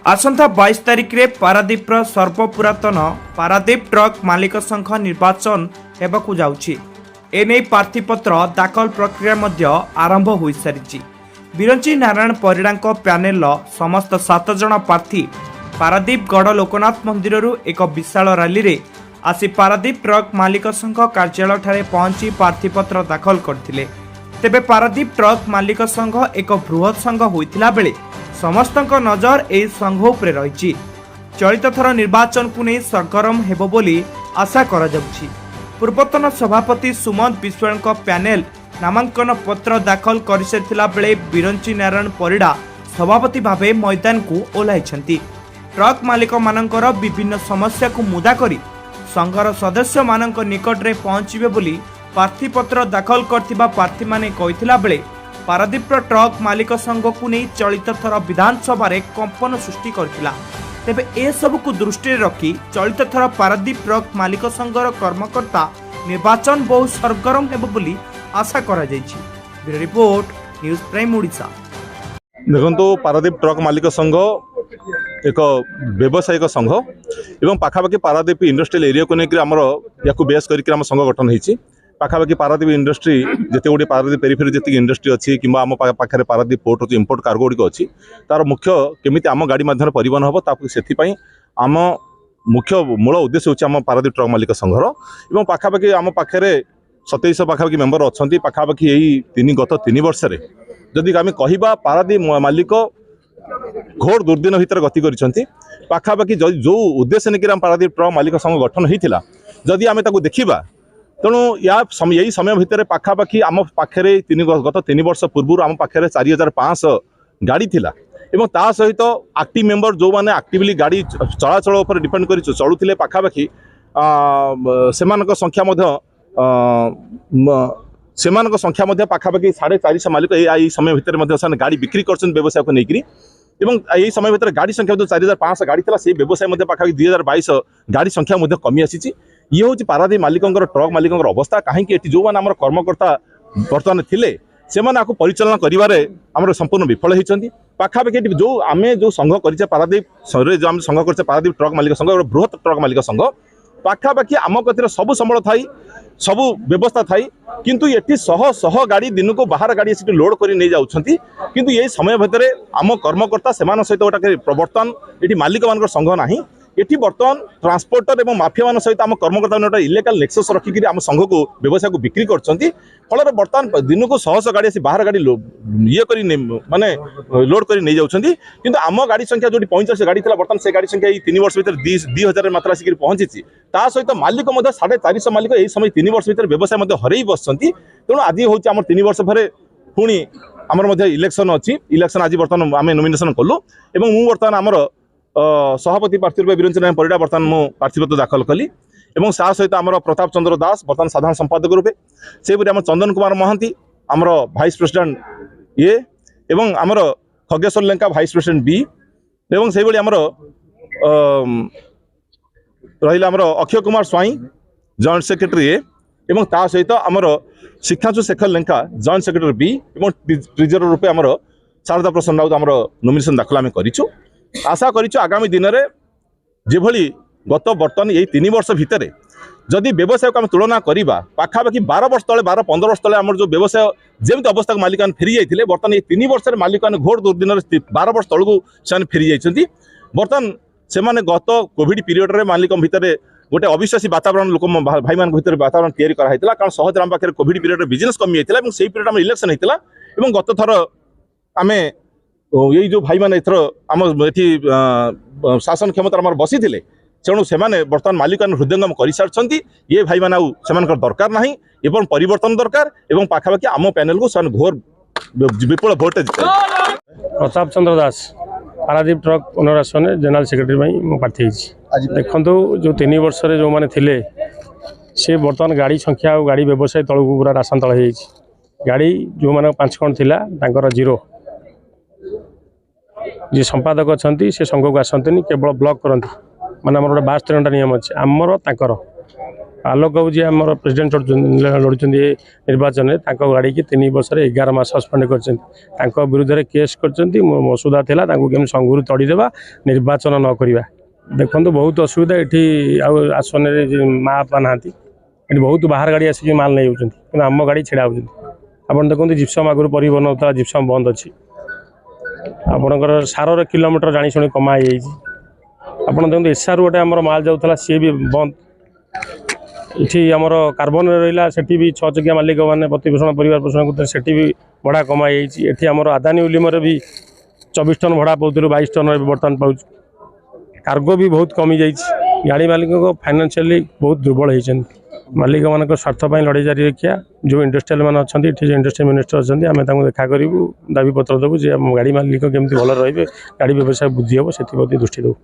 आसंता 22 तारिख रे पारादीप सर्वपुरातन पारादीप ट्रक मालिक संघ निर्वाचन हेबाकु जाउछि। एने प्रार्थीपत्र दाखल प्रक्रिया मध्य आरंभ हो सारी। बिरंची नारायण परिडांक पैनेल समस्त 7 जन प्रार्थी पारादीप गढ़ लोकनाथ मंदिर एक विशाल रैली रे आसी पारादीप ट्रक मालिक संघ कार्यालय ठारे पहुंची प्रार्थीपत्र दाखल करथिले। तेबे पारादीप ट्रक मालिक संघ एक बृहत संघ होइतिला बेले समस्तक नजर ए संघ उपरे रही। चलित थर निर्वाचन को नहीं सरगरम हेबो बोली आशा करा जाउछि। पूर्वतन सभापति सुमंत विश्वाल पैनेल नामांकन पत्र दाखल कर सारिथिला बेले बिरंची नारायण परिडा सभापति भावे मैदान को ओह्लाइछन्ति। ट्रक मालिक मानकर विभिन्न समस्या को मुदा करी संघर सदस्य मानक निकट रे पहुंचीबे बोली प्रार्थीपत्र दाखल करथिबा प्रार्थी माने कहिथिला बेले पारादीप ट्रक मालिक संघ को नहीं चलित थर विधानसभा रे कंपन सृष्टि करथिला। तेबे ए सब को दृष्टि रखी चलित थर पारादीप ट्रक मालिक संघर कर्मकर्ता निर्वाचन बहु सरगरम हेबो बोली आशा करा जायछि। Bureau report news prime Odisha. देखो पारादीप ट्रक मालिक संघ एक व्यावसायिक संघ एवं पाखापाखि पारादीप इंडस्ट्रियल एरिया को लेकर आमर या बेस करके संघ गठन होती। पाखापाखि पारादीप इंडस्ट्री जिते गुड़ी पारादीप पेरिफेरी जी इंडस्ट्री अच्छी कि आम पाखे पारादीप पोर्ट अच्छी इंपोर्ट कार्गो गुड़िक अच्छी तार मुख्य केमी आम गाड़ी मध्यम परिवहन हम से आम मुख्य मूल उद्देश्य होम पारादीप ट्रक मालिक संघर और पाखापाखि आम पाखे 2700 पाखापाखि मेम्बर अच्छा पाखापाखि यही गत 3 वर्ष जदि आम कह पारादीप मालिक घोर दुर्दिन भितर गति कर पाखापाखि जो उद्देश्य नहीं कि पारादीप ट्रक मालिक संघ गठन होता जदि आम देखा तेणु यही समय भितर पाखापाखि आम पाखे गत 3 वर्ष पूर्व आम पाखे 4500 गाड़ी थिला एवं ता सहित एक्टिव मेंबर जो माने एक्टिवली गाड़ी चलाचल उपर डिपेंड कर चलुथिले पाखापाखि सेमानक संख्या पाखापाखि 450 मालिक यही समय भितर गाड़ी बिक्री कर व्यवसाय को लेकर यही समय भितर गाड़ी संख्या जो 4500 गाड़ी था से व्यवसाय पाखापाखि 2022 गाड़ी संख्या कमी आसी। ये हूँ पारादीप मालिकंर ट्रक मालिकंर अवस्था कहीं जो मैंने आम कर्मकर्ता बर्तमान थिले से परिचालन करिवारे आमर संपूर्ण विफल होती। पाखापाखि जो आम जो संघ कर पारादीप जो आम संघ कर पारादीप ट्रक मालिक संघ बृहत ट्रक मालिक संघ पाखापाखि आम कतिर सब संबल थाई सब व्यवस्था थाई किंतु ये शह गाड़ी दिन को बाहर गाड़ी से लोड कर नहीं जाउछंती किंतु ये समय भितर आम कर्मकर्ता से सहित गोटे प्रवर्तन ये मालिक मान संघ नाही ये बर्तमान ट्रांसपोर्टर और माफिया मान सहित आम कर्मकर्ता इलेगाल नेक्सस रखिक आम संघ को व्यवसाय को बिक्री कर फल बर्तमान दिन को 100 गाड़ी से बाहर गाड़ी ये कर माने लोड कर नहीं जाउछंती किंतु आम गाड़ी संख्या जो 45 गाड़ी था बर्तमान से गाड़ी संख्या 3 वर्ष भर 2000 मात्रा आसिक पहुंची सहित मालिक 450 मालिक यही समय 3 वर्ष भर व्यवसाय हरई बसती। तेणु आज हूँ आम 3 वर्ष पर पुणी आमर इलेक्शन अच्छी इलेक्शन आज बर्तमान आम नॉमिनेशन कलु और मु बर्तमान आमर सभापति प्रार्थी रूप बिरंची नारायण परिडा बर्तमान मु प्रार्थीपत्र दाखल कली और सा सहित आमर प्रताप चंद्र दास बर्तमान साधारण संपादक रूपे से आम चंदन कुमार महांती आमर भाइस प्रेसिडेंट ए एवं आमर Khageswar Lenka vice president B एवं से आमर रहा आमर Akshay Kumar Swain joint secretary A एवं ता सहित आमर Shikshanshu Shekhar Lenka joint secretary B एवं ट्रेजरर रूपे आमर शारदा प्रसन्न राउत आमर नॉमिनेशन दाखल आम करिछु। आशा करिछु आगामी दिन में जेभली गत बर्तमान यही 3 वर्ष भितर जदि व्यवसाय को आम तुलना करवा पाखापाखि 12 वर्ष तले 12-15 वर्ष तले आम जो व्यवसाय जमी अवस्था को मालिक फेरी जाते बर्तमान ये 3 वर्ष मालिक घोर दुर्दिन 12 वर्ष तलू से फेरी जाती। बर्तमान से गत कोविड पीरियड रे मालिक भितर गोटे अविश्वासी वातावरण लोक भाई मान भर वातावरण तैयारी कराइला कारण सहज आम पाखे कोविड पीरियड बिजनेस कमी जाता है से पीरियड इलेक्शन होता है गत थर आम यही जो भाई मैंने आम ये शासन क्षमता बसी थे तेणु से बर्तमान मालिक हृदयंगम कर सारी ये भाई मैंने दरकार ना एवं परिवर्तन दरकार एवं पाखापाखि आम पैनल को घोर विपुल भोट प्रताप चंद्र दास पारादीप ट्रक ओनर आसन जनरल सेक्रेटरी प्रार्थी देखु जो 3 वर्ष जो मैंने थे से बर्तमान गाड़ी संख्या और गाड़ी व्यवसाय तलू पूरा राशन तल गाड़ी जो मैंने 5 खंड थिला तांकर 0 जी संपादक अच्छा संघ को आसती केवल ब्लॉक करती माने गोटे 72 नियम अच्छे आमर तांकर आलोक बाबू जी आम प्रेसिडेंट लड़ुंट निर्वाचन में गाड़ी की 3 वर्ष 11 मास सस्पेंड कर विरुद्ध में केस कर मसुदा था केमी संघरू तड़ीदेवा निर्वाचन न करवा देखो बहुत असुविधा ये आसन माँ बापा ना बहुत बाहर गाड़ी आसिक माल नहीं होती आम गाड़ी छेड़ा होती आप देखते जिप्सम आगुरी परिवहन होता जिप्सम बंद अच्छी आपणकर सार किलोमीटर जाशुणी कमाई आप देखते एसआर गोटे आम माल जाऊला सी भी बंद ये आमर कार्बन रहा से भी 6 चकिया मालिक मैंने प्रतिपोषण परिवार पोषण करते से भी भड़ा कमाई ये आमर आदानी उलिम भी 24 टन भड़ा पाऊँ 22 टन बर्तमान पाऊँ कार्गो भी बहुत कमी जाइए गाड़ी मालिक फाइनेंशियली बहुत दुर्बल होती मालिक मान स्वार्थपाई लड़ाई जारी रखा जो इंडस्ट्रियल मैंने अच्छा इंडस्ट्रियल मिनिस्टर अच्छा आम देखा करूँ दाबी पत्र देवु गाड़ी मालिक केमी भल रे गाड़ी व्यवसाय वृद्धि हम से दृष्टि देव।